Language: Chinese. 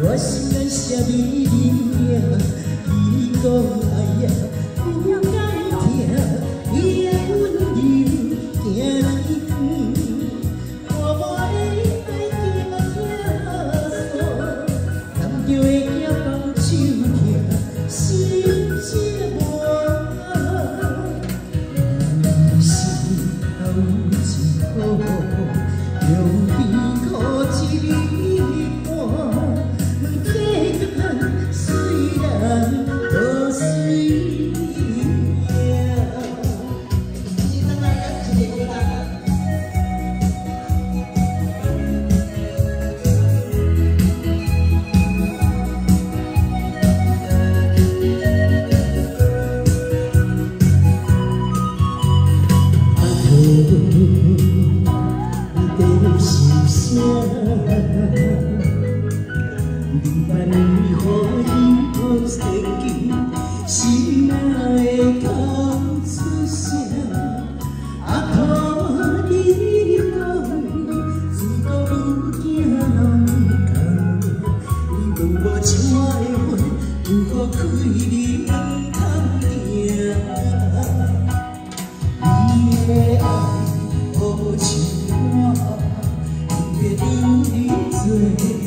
我心内写你名，你讲爱呀，不敢听，你的温柔行你远，我无的爱听诉，难着会惊放手疼，心折磨。你心头有一颗，用边苦一日半。 明白你可以通生气，心内会讲出声。啊，靠你讲，自古有囝人甘命。你问我唱的花，如何开你门通听？你的爱好像我，不愿留你做。